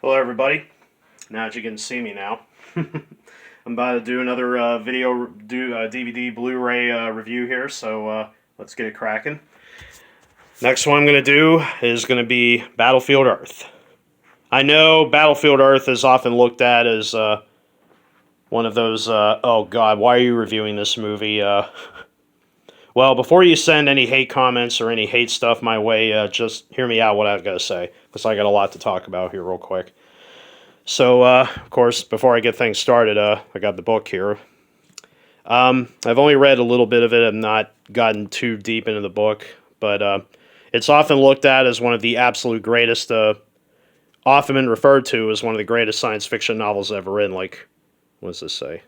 Hello everybody. Now that you can see me now, I'm about to do another DVD Blu-ray review here, so let's get it cracking. Next one I'm going to do is going to be Battlefield Earth. I know Battlefield Earth is often looked at as one of those, oh god, why are you reviewing this movie? Well, before you send any hate comments or any hate stuff my way, just hear me out what I've got to say, because I got a lot to talk about here real quick. So, of course, before I get things started, I got the book here. I've only read a little bit of it. I've not gotten too deep into the book, but it's often looked at as one of the absolute greatest, often been referred to as one of the greatest science fiction novels ever written. Like, what does this say?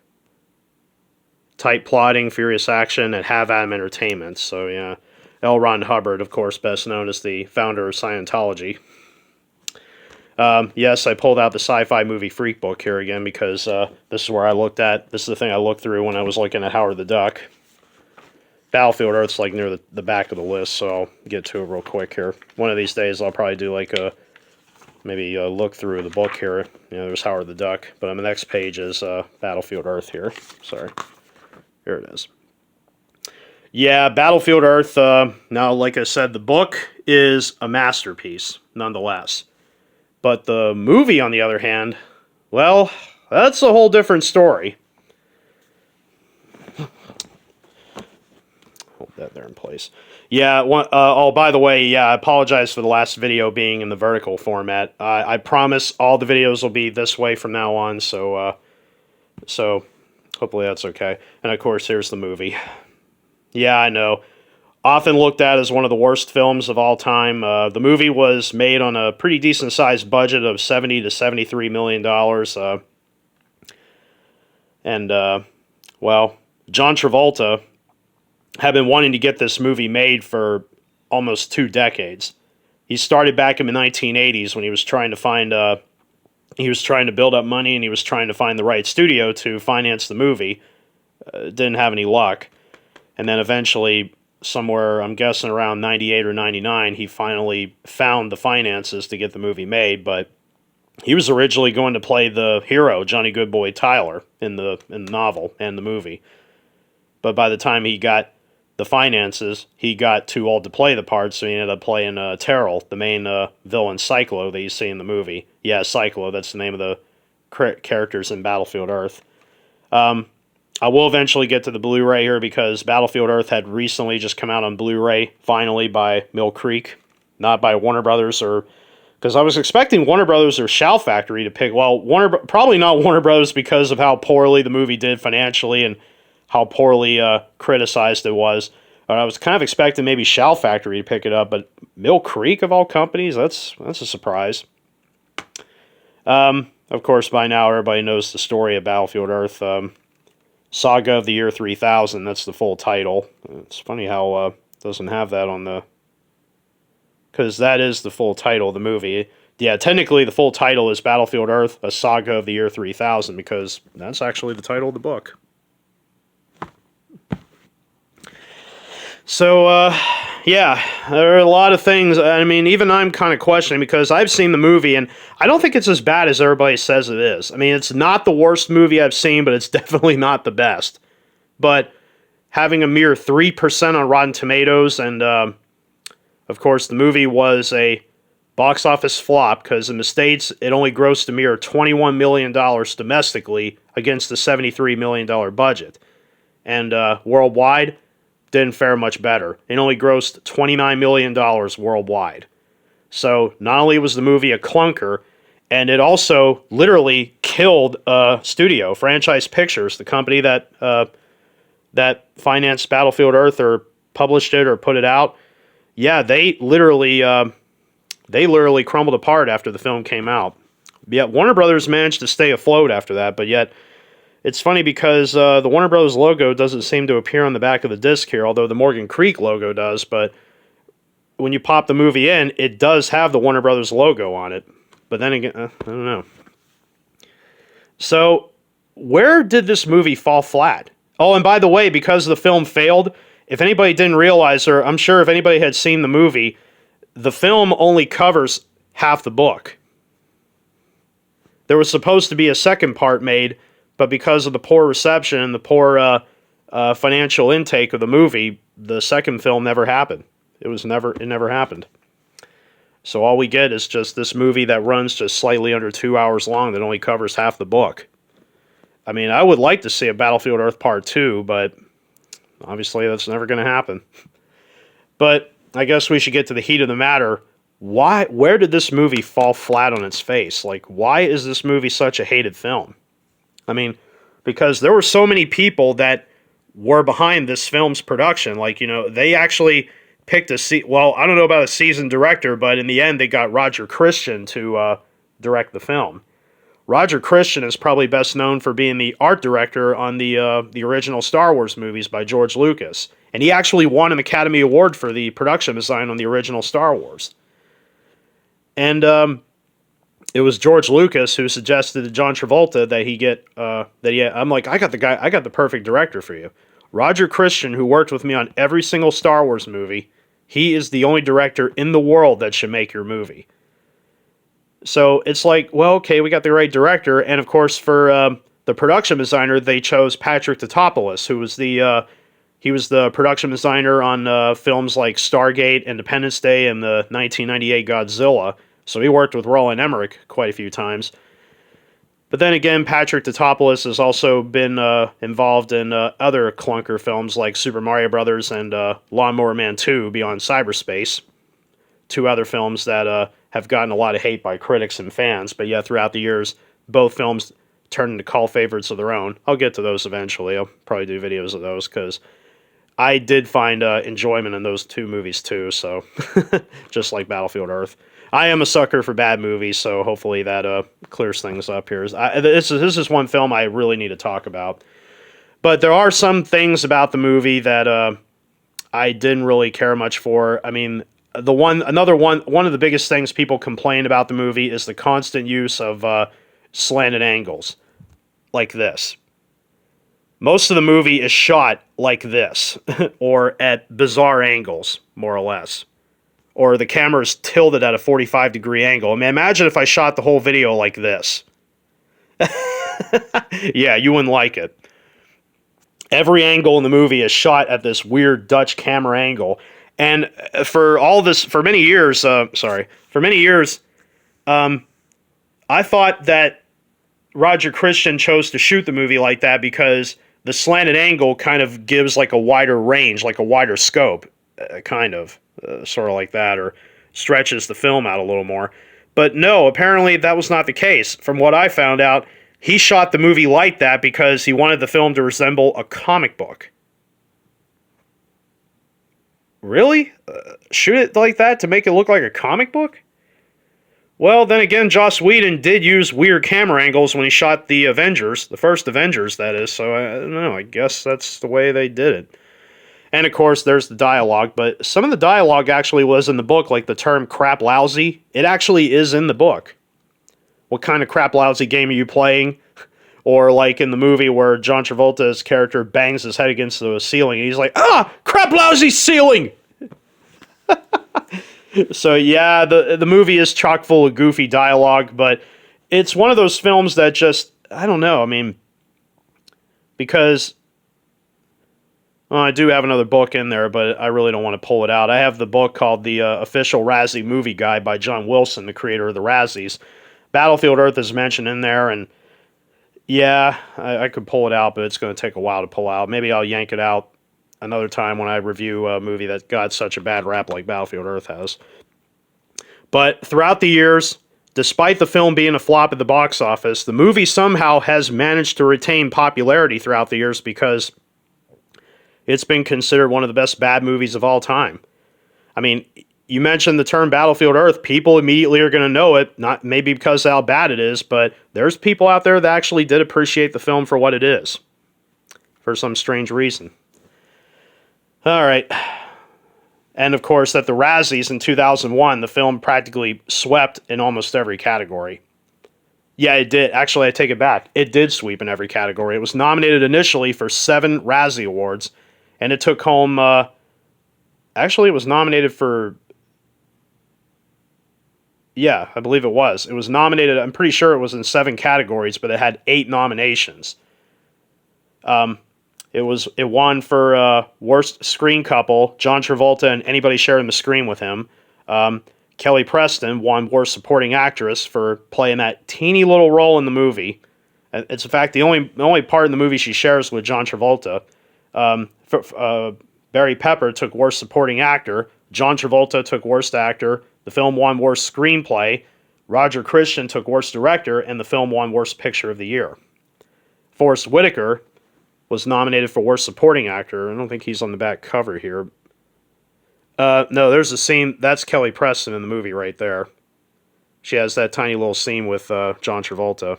Tight plotting, furious action, and have-at entertainment. So, yeah. L. Ron Hubbard, of course, best known as the founder of Scientology. Yes, I pulled out the sci-fi movie Freak book here again because this is where I looked at. This is the thing I looked through when I was looking at Howard the Duck. Battlefield Earth's like near the back of the list, so I'll get to it real quick here. One of these days I'll probably do like maybe a look through the book here. You know, there's Howard the Duck, but on the next page is Battlefield Earth here. Sorry. Here it is. Yeah, Battlefield Earth, now like I said, the book is a masterpiece, nonetheless. But the movie, on the other hand, well, that's a whole different story. Hold that there in place. Yeah, oh, by the way, yeah, I apologize for the last video being in the vertical format. I promise all the videos will be this way from now on, so hopefully that's okay. And, of course, here's the movie. Yeah, I know. Often looked at as one of the worst films of all time. The movie was made on a pretty decent-sized budget of $70 to $73 million. Well, John Travolta had been wanting to get this movie made for almost 2 decades. He started back in the 1980s when he was trying to find... he was trying to build up money, and he was trying to find the right studio to finance the movie. Didn't have any luck. And then eventually... somewhere, I'm guessing around 98 or 99, he finally found the finances to get the movie made, but he was originally going to play the hero, Johnny Goodboy Tyler, in the novel and the movie. But by the time he got the finances, he got too old to play the part, so he ended up playing Terrell, the main villain Cyclo that you see in the movie. Yeah, Cyclo, that's the name of the characters in Battlefield Earth. I will eventually get to the Blu-ray here because Battlefield Earth had recently just come out on Blu-ray, finally, by Mill Creek. Not by Warner Brothers or... because I was expecting Warner Brothers or Shout Factory to pick... well, probably not Warner Brothers because of how poorly the movie did financially and how poorly criticized it was. I was kind of expecting maybe Shout Factory to pick it up, but Mill Creek, of all companies, that's a surprise. Of course, by now, everybody knows the story of Battlefield Earth. Saga of the Year 3000, that's the full title. It's funny how it doesn't have that on the... because that is the full title of the movie. Yeah, technically the full title is Battlefield Earth, A Saga of the Year 3000, because that's actually the title of the book. So, yeah, there are a lot of things. I mean, even I'm kind of questioning because I've seen the movie and I don't think it's as bad as everybody says it is. I mean, it's not the worst movie I've seen, but it's definitely not the best. But having a mere 3% on Rotten Tomatoes, and of course, the movie was a box office flop because in the States, it only grossed a mere $21 million domestically against the $73 million budget. And worldwide, didn't fare much better. It only grossed $29 million worldwide. So not only was the movie a clunker, and it also literally killed studio, Franchise Pictures, the company that financed Battlefield Earth or published it or put it out. Yeah, they literally crumbled apart after the film came out. Yet Warner Brothers managed to stay afloat after that, but yet it's funny because the Warner Brothers logo doesn't seem to appear on the back of the disc here, although the Morgan Creek logo does, but when you pop the movie in, it does have the Warner Brothers logo on it. But then again, I don't know. So, where did this movie fall flat? Oh, and by the way, because the film failed, if anybody didn't realize, or I'm sure if anybody had seen the movie, the film only covers half the book. There was supposed to be a second part made, but because of the poor reception and the poor financial intake of the movie, the second film never happened. It never happened. So all we get is just this movie that runs just slightly under 2 hours long that only covers half the book. I mean, I would like to see a Battlefield Earth Part 2, but obviously that's never going to happen. But I guess we should get to the heat of the matter. Where did this movie fall flat on its face? Like, why is this movie such a hated film? I mean, because there were so many people that were behind this film's production. Like, they actually picked well, I don't know about a seasoned director, but in the end, they got Roger Christian to direct the film. Roger Christian is probably best known for being the art director on the original Star Wars movies by George Lucas. And he actually won an Academy Award for the production design on the original Star Wars. And it was George Lucas who suggested to John Travolta that he get I'm like, I got the perfect director for you. Roger Christian, who worked with me on every single Star Wars movie, he is the only director in the world that should make your movie. So it's like, well, okay, we got the right director, and of course for the production designer, they chose Patrick Tatopoulos, who was he was the production designer on films like Stargate, Independence Day, and the 1998 Godzilla. So he worked with Roland Emmerich quite a few times. But then again, Patrick Tatopoulos has also been involved in other clunker films like Super Mario Brothers and Lawnmower Man 2 Beyond Cyberspace. Two other films that have gotten a lot of hate by critics and fans. But yeah, throughout the years, both films turned into cult favorites of their own. I'll get to those eventually. I'll probably do videos of those because I did find enjoyment in those two movies too. So just like Battlefield Earth. I am a sucker for bad movies, so hopefully that clears things up here. This is one film I really need to talk about. But there are some things about the movie that I didn't really care much for. I mean, one of the biggest things people complain about the movie is the constant use of slanted angles, like this. Most of the movie is shot like this, or at bizarre angles, more or less. Or the camera is tilted at a 45-degree angle. I mean, imagine if I shot the whole video like this. Yeah, you wouldn't like it. Every angle in the movie is shot at this weird Dutch camera angle. And for many years, I thought that Roger Christian chose to shoot the movie like that because the slanted angle kind of gives like a wider range, like a wider scope, sort of like that, or stretches the film out a little more. But no, apparently that was not the case. From what I found out, he shot the movie like that because he wanted the film to resemble a comic book. Really? Shoot it like that to make it look like a comic book? Well, then again, Joss Whedon did use weird camera angles when he shot the Avengers, the first Avengers, that is, so I don't know, I guess that's the way they did it. And of course, there's the dialogue, but some of the dialogue actually was in the book, like the term crap lousy. It actually is in the book. What kind of crap lousy game are you playing? Or like in the movie where John Travolta's character bangs his head against the ceiling, and he's like, crap lousy ceiling! So yeah, the movie is chock full of goofy dialogue, but it's one of those films that just, I don't know, I mean, because... Well, I do have another book in there, but I really don't want to pull it out. I have the book called The Official Razzie Movie Guide by John Wilson, the creator of the Razzies. Battlefield Earth is mentioned in there, and yeah, I could pull it out, but it's going to take a while to pull out. Maybe I'll yank it out another time when I review a movie that got such a bad rap like Battlefield Earth has. But throughout the years, despite the film being a flop at the box office, the movie somehow has managed to retain popularity throughout the years because it's been considered one of the best bad movies of all time. I mean, you mentioned the term Battlefield Earth, people immediately are going to know it, not maybe because of how bad it is, but there's people out there that actually did appreciate the film for what it is, for some strange reason. All right. And of course, at the Razzies in 2001, the film practically swept in almost every category. Yeah, it did. Actually, I take it back. It did sweep in every category. It was nominated initially for 7 Razzie Awards, and it took home... actually, it was nominated for... Yeah, I believe it was. It was nominated. I'm pretty sure it was in 7 categories, but it had 8 nominations. It won for worst screen couple. John Travolta and anybody sharing the screen with him. Kelly Preston won worst supporting actress for playing that teeny little role in the movie. It's in fact the only part in the movie she shares with John Travolta. Barry Pepper took worst supporting actor. John Travolta took worst actor. The film won worst screenplay. Roger Christian took worst director, and the film won worst picture of the year. Forrest Whitaker was nominated for worst supporting actor. I don't think he's on the back cover here. No, there's a scene. That's Kelly Preston in the movie right there. She has that tiny little scene with John Travolta.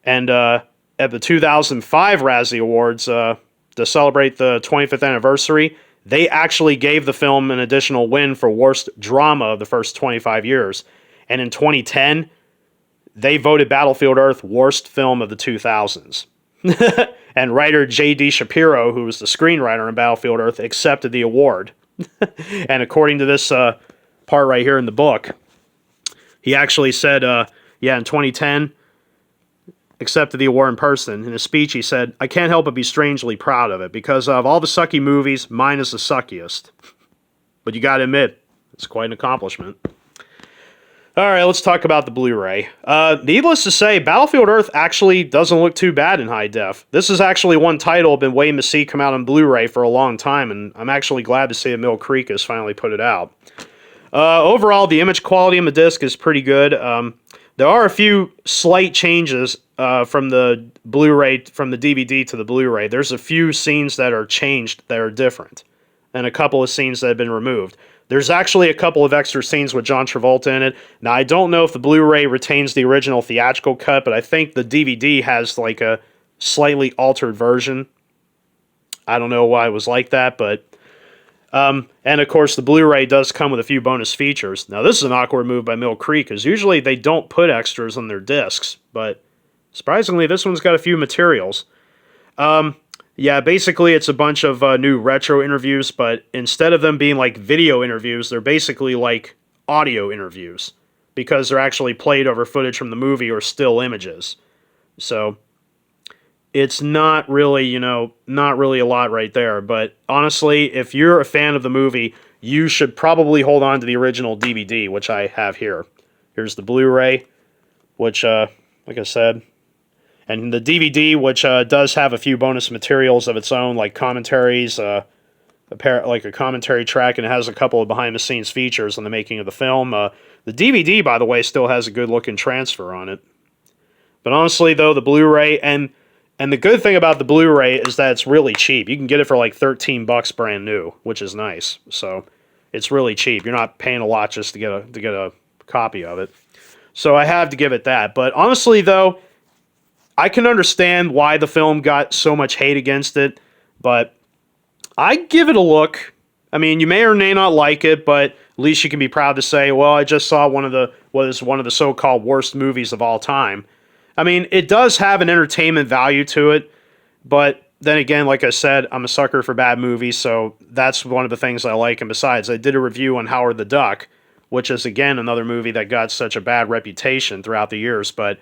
And at the 2005 Razzie Awards, to celebrate the 25th anniversary, they actually gave the film an additional win for worst drama of the first 25 years. And in 2010, they voted Battlefield Earth worst film of the 2000s. And writer J.D. Shapiro, who was the screenwriter in Battlefield Earth, accepted the award. And according to this part right here in the book, he actually said, in 2010, accepted the award in person. In his speech, he said, "I can't help but be strangely proud of it, because of all the sucky movies, mine is the suckiest. But you gotta admit, it's quite an accomplishment." Alright, let's talk about the Blu-ray. Needless to say, Battlefield Earth actually doesn't look too bad in high def. This is actually one title I've been waiting to see come out on Blu-ray for a long time, and I'm actually glad to see that Mill Creek has finally put it out. Overall, the image quality on the disc is pretty good. There are a few slight changes from the Blu-ray, from the DVD to the Blu-ray. There's a few scenes that are changed that are different, and a couple of scenes that have been removed. There's actually a couple of extra scenes with John Travolta in it. Now, I don't know if the Blu-ray retains the original theatrical cut, but I think the DVD has like a slightly altered version. I don't know why it was like that, but... and of course, the Blu-ray does come with a few bonus features. Now, this is an awkward move by Mill Creek, because usually they don't put extras on their discs, but surprisingly, this one's got a few materials. Yeah, basically it's a bunch of new retro interviews, but instead of them being like video interviews, they're basically like audio interviews, because they're actually played over footage from the movie or still images. So it's not really, not really a lot right there. But honestly, if you're a fan of the movie, you should probably hold on to the original DVD, which I have here. Here's the Blu-ray, which, like I said... And the DVD, which does have a few bonus materials of its own, like commentaries, like a commentary track, and it has a couple of behind-the-scenes features on the making of the film. The DVD, by the way, still has a good-looking transfer on it. But honestly, though, the Blu-ray, and the good thing about the Blu-ray is that it's really cheap. You can get it for like $13 brand new, which is nice. So it's really cheap. You're not paying a lot just to get a copy of it. So I have to give it that. But honestly, though, I can understand why the film got so much hate against it, but I'd give it a look. I mean, you may or may not like it, but at least you can be proud to say, well, I just saw one of the so-called worst movies of all time. I mean, it does have an entertainment value to it, but then again, like I said, I'm a sucker for bad movies, so that's one of the things I like. And besides, I did a review on Howard the Duck, which is, again, another movie that got such a bad reputation throughout the years, but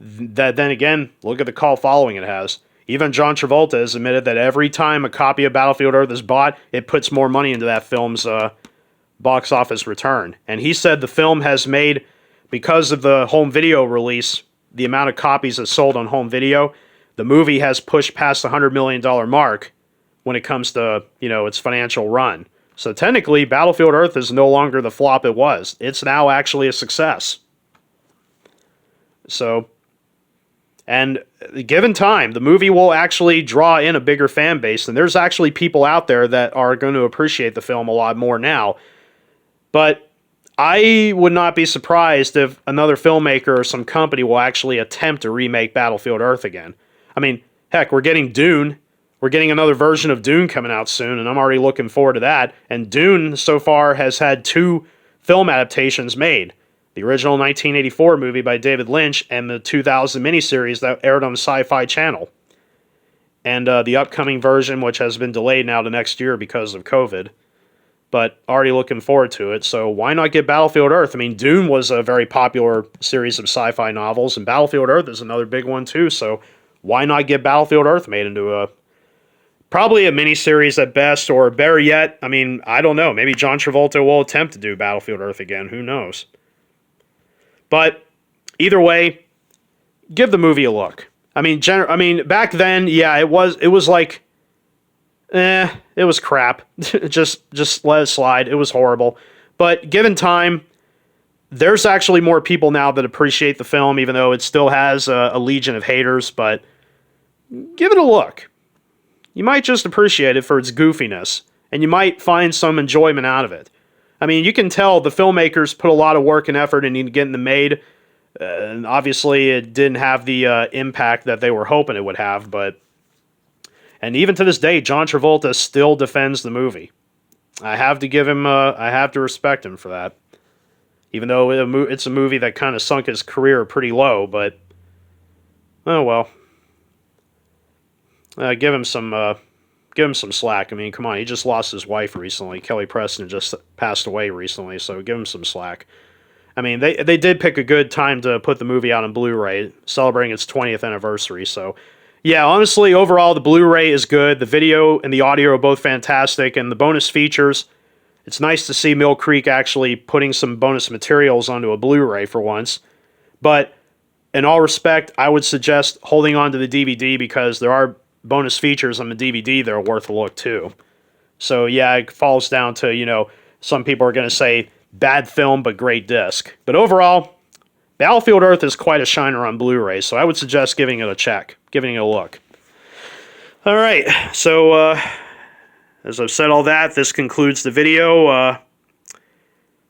then again, look at the cult following it has. Even John Travolta has admitted that every time a copy of Battlefield Earth is bought, it puts more money into that film's box office return. And he said the film has made, because of the home video release, the amount of copies that sold on home video, the movie has pushed past the $100 million mark when it comes to, its financial run. So technically, Battlefield Earth is no longer the flop it was. It's now actually a success. So... And given time, the movie will actually draw in a bigger fan base, and there's actually people out there that are going to appreciate the film a lot more now. But I would not be surprised if another filmmaker or some company will actually attempt to remake Battlefield Earth again. I mean, heck, we're getting Dune. We're getting another version of Dune coming out soon, and I'm already looking forward to that. And Dune, so far, has had 2 film adaptations made. The original 1984 movie by David Lynch, and the 2000 miniseries that aired on Sci-Fi Channel. And the upcoming version, which has been delayed now to next year because of COVID. but already looking forward to it. So why not get Battlefield Earth? I mean, Dune was a very popular series of sci-fi novels, and Battlefield Earth is another big one too. So why not get Battlefield Earth made into probably a miniseries at best, or better yet, I mean, I don't know. Maybe John Travolta will attempt to do Battlefield Earth again. Who knows? But either way, give the movie a look. I mean, back then, yeah, it was like, it was crap. just let it slide. It was horrible. But given time, there's actually more people now that appreciate the film, even though it still has a legion of haters. But give it a look. You might just appreciate it for its goofiness, and you might find some enjoyment out of it. I mean, you can tell the filmmakers put a lot of work and effort into getting them made, and obviously it didn't have the impact that they were hoping it would have, and even to this day, John Travolta still defends the movie. I have to give him, I have to respect him for that. Even though it's a movie that kind of sunk his career pretty low, but, oh well. Give him some slack. I mean, come on, he just lost his wife recently. Kelly Preston just passed away recently, so give him some slack. I mean, they did pick a good time to put the movie out on Blu-ray, celebrating its 20th anniversary. So, yeah, honestly, overall, the Blu-ray is good. The video and the audio are both fantastic, and the bonus features. It's nice to see Mill Creek actually putting some bonus materials onto a Blu-ray for once. But in all respect, I would suggest holding on to the DVD because there are bonus features on the DVD that are worth a look too. So yeah, it falls down to, some people are going to say bad film but great disc. But overall, Battlefield Earth is quite a shiner on Blu-ray, so I would suggest giving it a check, giving it a look. Alright, so as I've said all that, this concludes the video.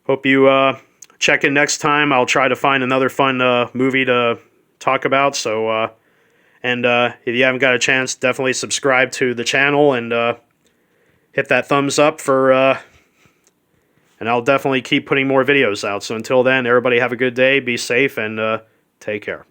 Hope you check in next time. I'll try to find another fun movie to talk about, so and if you haven't got a chance, definitely subscribe to the channel and hit that thumbs up and I'll definitely keep putting more videos out. So until then, everybody have a good day, be safe, and take care.